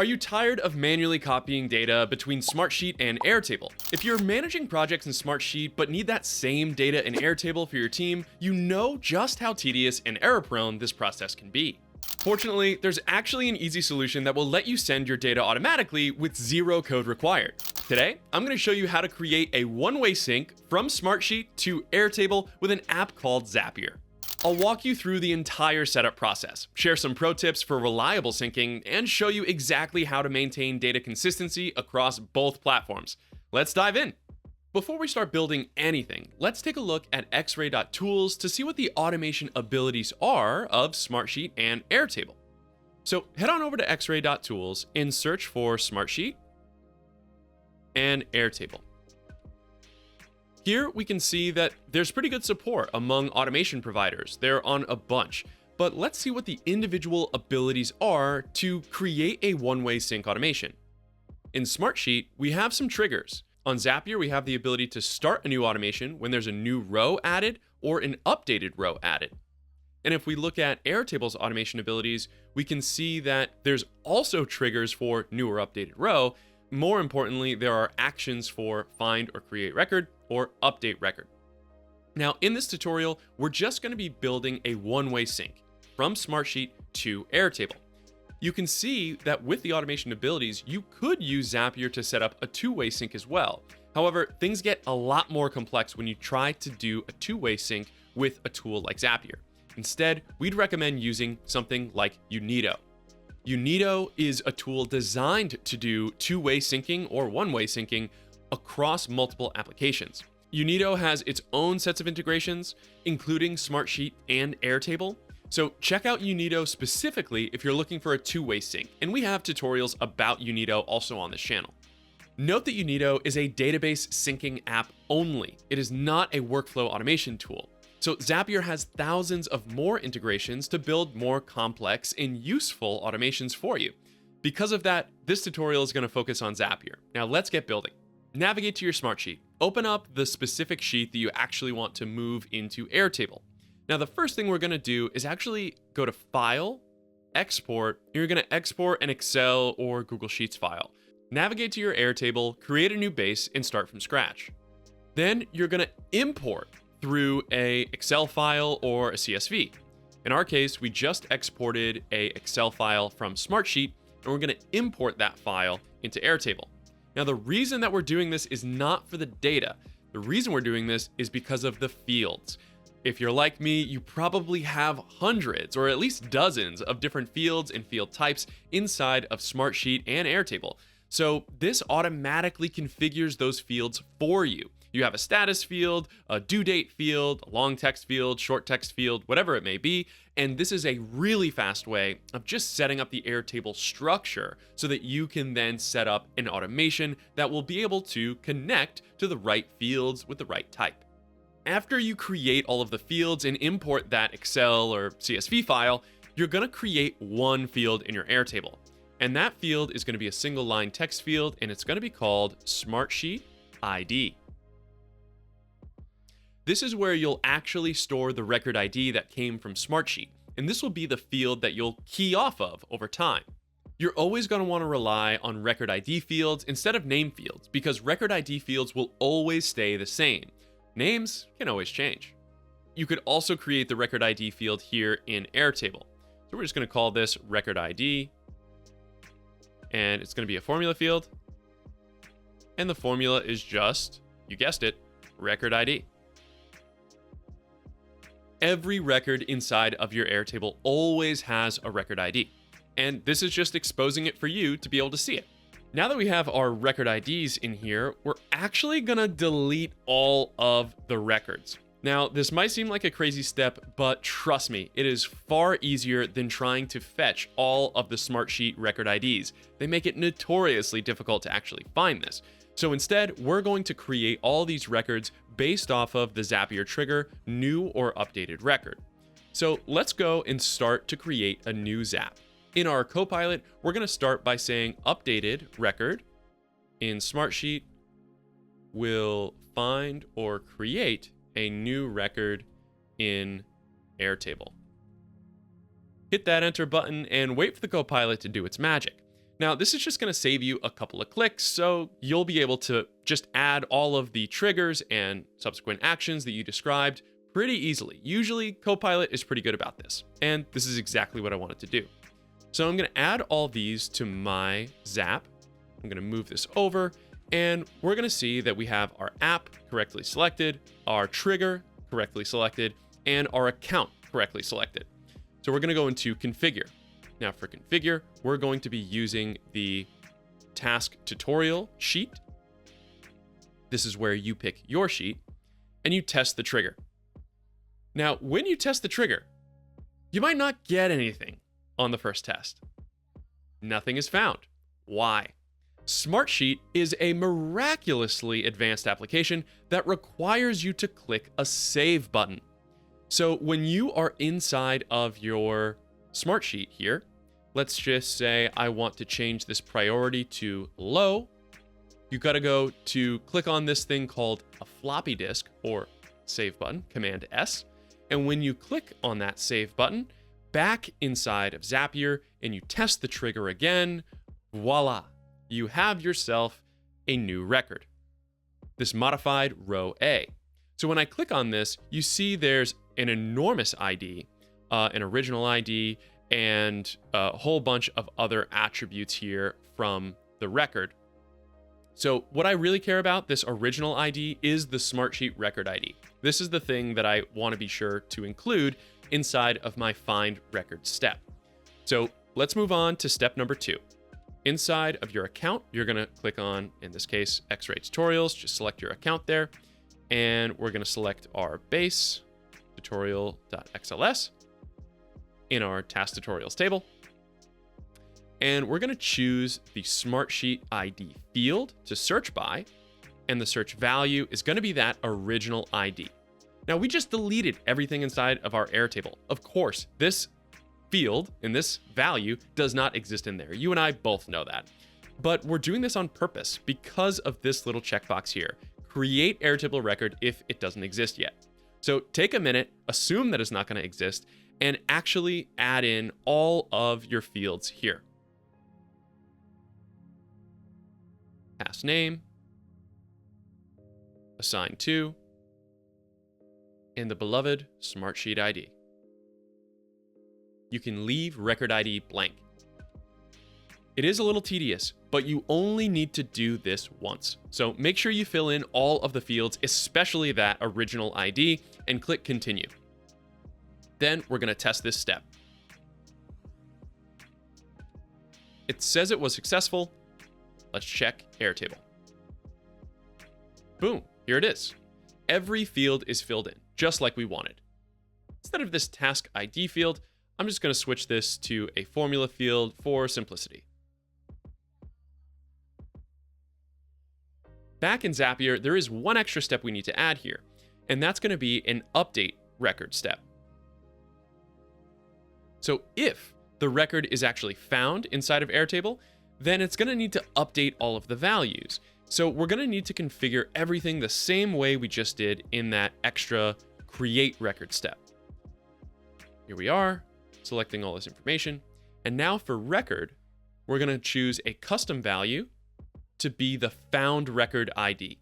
Are you tired of manually copying data between Smartsheet and Airtable? If you're managing projects in Smartsheet but need that same data in Airtable for your team, you know just how tedious and error-prone this process can be. Fortunately, there's actually an easy solution that will let you send your data automatically with zero code required. Today, I'm going to show you how to create a one-way sync from Smartsheet to Airtable with an app called Zapier. I'll walk you through the entire setup process, share some pro tips for reliable syncing, and show you exactly how to maintain data consistency across both platforms. Let's dive in. Before we start building anything, let's take a look at xray.tools to see what the automation abilities are of Smartsheet and Airtable. So head on over to xray.tools and search for Smartsheet and Airtable. Here we can see that there's pretty good support among automation providers. They're on a bunch. But let's see what the individual abilities are to create a one-way sync automation. In Smartsheet, we have some triggers. On Zapier, we have the ability to start a new automation when there's a new row added or an updated row added. And if we look at Airtable's automation abilities, we can see that there's also triggers for new or updated row. More importantly, there are actions for find or create record or update record. Now, in this tutorial, we're just going to be building a one-way sync from Smartsheet to Airtable. You can see that with the automation abilities, you could use Zapier to set up a two-way sync as well. However, things get a lot more complex when you try to do a two-way sync with a tool like Zapier. Instead, we'd recommend using something like Unito. Unito is a tool designed to do two-way syncing or one-way syncing across multiple applications. Unito has its own sets of integrations, including Smartsheet and Airtable. So check out Unito specifically if you're looking for a two-way sync, and we have tutorials about Unito also on this channel. Note that Unito is a database syncing app only. It is not a workflow automation tool. So Zapier has thousands of more integrations to build more complex and useful automations for you. Because of that, this tutorial is going to focus on Zapier. Now let's get building. Navigate to your Smartsheet. Open up the specific sheet that you actually want to move into Airtable. Now the first thing we're going to do is actually go to File, Export, and you're going to export an Excel or Google Sheets file. Navigate to your Airtable, create a new base, and start from scratch. Then you're going to import through a Excel file or a CSV. In our case, we just exported a Excel file from Smartsheet, and we're going to import that file into Airtable. Now, the reason that we're doing this is not for the data. The reason we're doing this is because of the fields. If you're like me, you probably have hundreds or at least dozens of different fields and field types inside of Smartsheet and Airtable. So this automatically configures those fields for you. You have a status field, a due date field, a long text field, short text field, whatever it may be. And this is a really fast way of just setting up the Airtable structure so that you can then set up an automation that will be able to connect to the right fields with the right type. After you create all of the fields and import that Excel or CSV file, you're going to create one field in your Airtable. And that field is going to be a single line text field, and it's going to be called Smartsheet ID. This is where you'll actually store the record ID that came from Smartsheet, and this will be the field that you'll key off of over time. You're always going to want to rely on record ID fields instead of name fields because record ID fields will always stay the same. Names can always change. You could also create the record ID field here in Airtable. So we're just going to call this record ID, and it's going to be a formula field, and the formula is just, you guessed it, record ID. Every record inside of your Airtable always has a record ID, and this is just exposing it for you to be able to see it. Now that we have our record IDs in here, we're actually gonna delete all of the records. Now, this might seem like a crazy step, but trust me, it is far easier than trying to fetch all of the Smartsheet record IDs. They make it notoriously difficult to actually find this. So instead, we're going to create all these records based off of the Zapier trigger, new or updated record. So let's go and start to create a new Zap. In our Copilot, we're going to start by saying updated record. In Smartsheet, we'll find or create a new record in Airtable. Hit that enter button and wait for the Copilot to do its magic. Now, this is just going to save you a couple of clicks, so you'll be able to just add all of the triggers and subsequent actions that you described pretty easily. Usually, Copilot is pretty good about this, and this is exactly what I wanted to do. So I'm going to add all these to my Zap. I'm going to move this over, and we're going to see that we have our app correctly selected, our trigger correctly selected, and our account correctly selected. So we're going to go into Configure. Now for Configure, we're going to be using the task tutorial sheet. This is where you pick your sheet and you test the trigger. Now, when you test the trigger, you might not get anything on the first test. Nothing is found. Why? Smartsheet is a miraculously advanced application that requires you to click a save button. So when you are inside of your Smartsheet here, let's just say I want to change this priority to low. You got to go to click on this thing called a floppy disk or save button, Command S. And when you click on that save button, back inside of Zapier and you test the trigger again, voila, you have yourself a new record. This modified row A. So when I click on this, you see there's an enormous ID, an original ID, and a whole bunch of other attributes here from the record. So what I really care about, this original ID, is the Smartsheet record ID. This is the thing that I want to be sure to include inside of my find record step. So let's move on to step number 2. Inside of your account, you're going to click on, in this case, X-ray tutorials. Just select your account there. And we're going to select our base, tutorial.xls, in our task tutorials table. And we're going to choose the Smartsheet ID field to search by. And the search value is going to be that original ID. Now, we just deleted everything inside of our Airtable. Of course, this field in this value does not exist in there. You and I both know that. But we're doing this on purpose because of this little checkbox here. Create Airtable record if it doesn't exist yet. So take a minute, assume that it's not going to exist, and actually add in all of your fields here. Task name, assign to, and the beloved Smartsheet ID. You can leave record ID blank. It is a little tedious, but you only need to do this once. So make sure you fill in all of the fields, especially that original ID, and click continue. Then we're going to test this step. It says it was successful. Let's check Airtable. Boom, here it is. Every field is filled in, just like we wanted. Instead of this task ID field, I'm just going to switch this to a formula field for simplicity. Back in Zapier, there is one extra step we need to add here, and that's going to be an update record step. So if the record is actually found inside of Airtable, then it's going to need to update all of the values. So we're going to need to configure everything the same way we just did in that extra create record step. Here we are, selecting all this information. And now for record, we're going to choose a custom value to be the found record ID.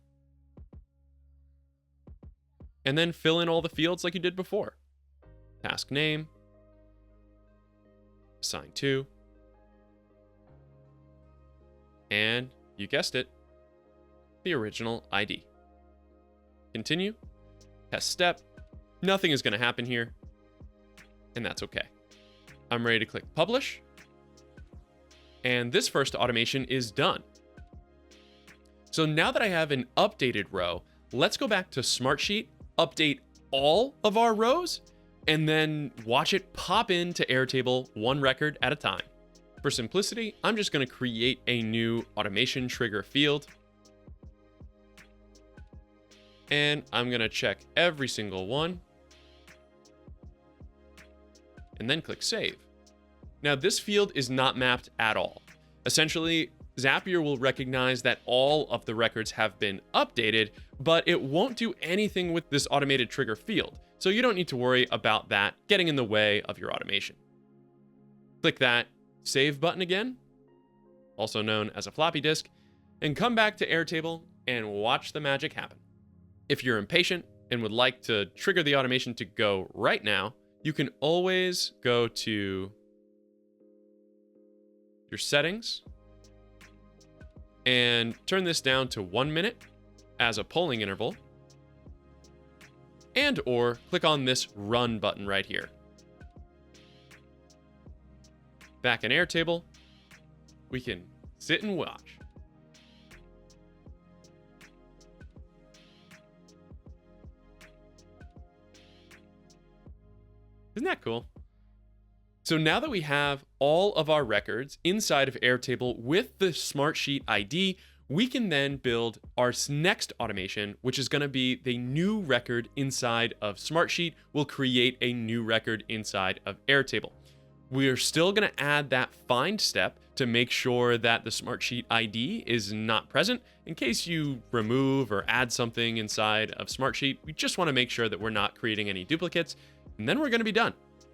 And then fill in all the fields like you did before. Task name, assign to, and you guessed it, the original ID. Continue, test step. Nothing is going to happen here, and that's okay. I'm ready to click publish, and this first automation is done. So now that I have an updated row, let's go back to Smartsheet, update all of our rows, and then watch it pop into Airtable one record at a time. For simplicity, I'm just going to create a new automation trigger field. And I'm going to check every single one. And then click save. Now this field is not mapped at all. Essentially, Zapier will recognize that all of the records have been updated, but it won't do anything with this automated trigger field. So you don't need to worry about that getting in the way of your automation. Click that save button again, also known as a floppy disk, and come back to Airtable and watch the magic happen. If you're impatient and would like to trigger the automation to go right now, you can always go to your settings and turn this down to 1 minute as a polling interval, and or click on this run button right here. Back in Airtable, we can sit and watch. Isn't that cool? So now that we have all of our records inside of Airtable with the Smartsheet ID, we can then build our next automation, which is going to be the new record inside of Smartsheet. We'll create a new record inside of Airtable. We are still going to add that find step to make sure that the Smartsheet ID is not present. In case you remove or add something inside of Smartsheet, we just want to make sure that we're not creating any duplicates, and then we're going to be done.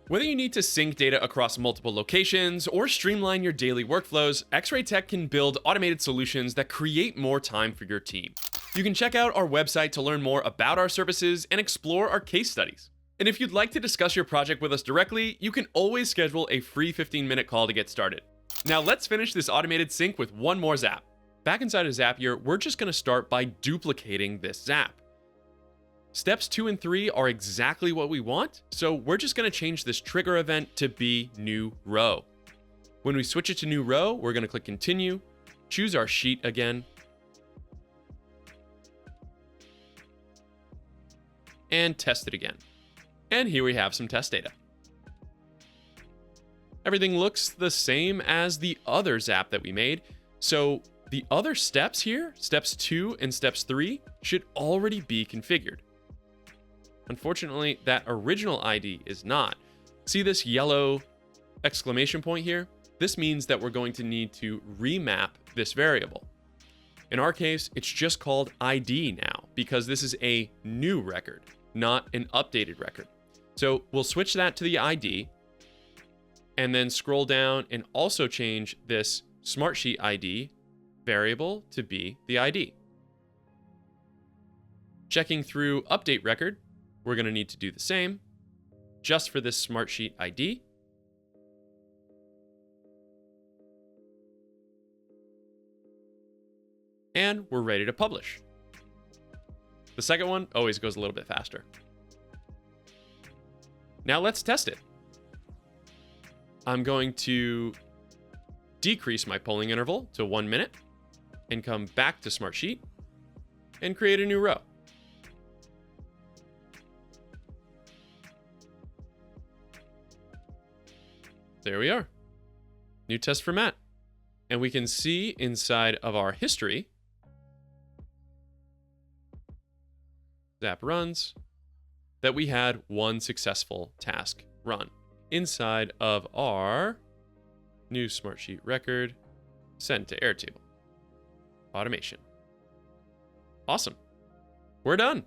Whether you need to sync data across multiple locations or streamline your daily workflows, Xray.tech can build automated solutions that create more time for your team. You can check out our website to learn more about our services and explore our case studies. And if you'd like to discuss your project with us directly, you can always schedule a free 15-minute call to get started. Now let's finish this automated sync with one more zap. Back inside of Zapier, we're just going to start by duplicating this zap. Steps 2 and 3 are exactly what we want, so we're just going to change this trigger event to be new row. When we switch it to new row, we're going to click continue, choose our sheet again, and test it again. And here we have some test data. Everything looks the same as the other zap that we made, so the other steps here, steps 2 and steps 3, should already be configured. Unfortunately, that original ID is not. See this yellow exclamation point here? This means that we're going to need to remap this variable. In our case, it's just called ID now because this is a new record, not an updated record. So we'll switch that to the ID and then scroll down and also change this Smartsheet ID variable to be the ID. Checking through update record, we're going to need to do the same just for this Smartsheet ID. And we're ready to publish. The second one always goes a little bit faster. Now let's test it. I'm going to decrease my polling interval to 1 minute and come back to Smartsheet and create a new row. There we are. New test for Matt. And we can see inside of our history, Zap runs, that we had one successful task run inside of our new Smartsheet record sent to Airtable. Automation. Awesome. We're done.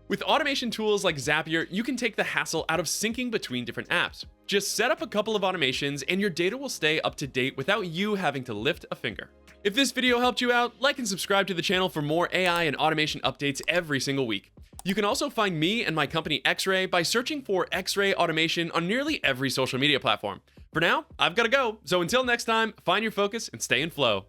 With automation tools like Zapier, you can take the hassle out of syncing between different apps. Just set up a couple of automations and your data will stay up to date without you having to lift a finger. If this video helped you out, like and subscribe to the channel for more AI and automation updates every single week. You can also find me and my company Xray by searching for Xray Automation on nearly every social media platform. For now, I've got to go, so until next time, find your focus and stay in flow.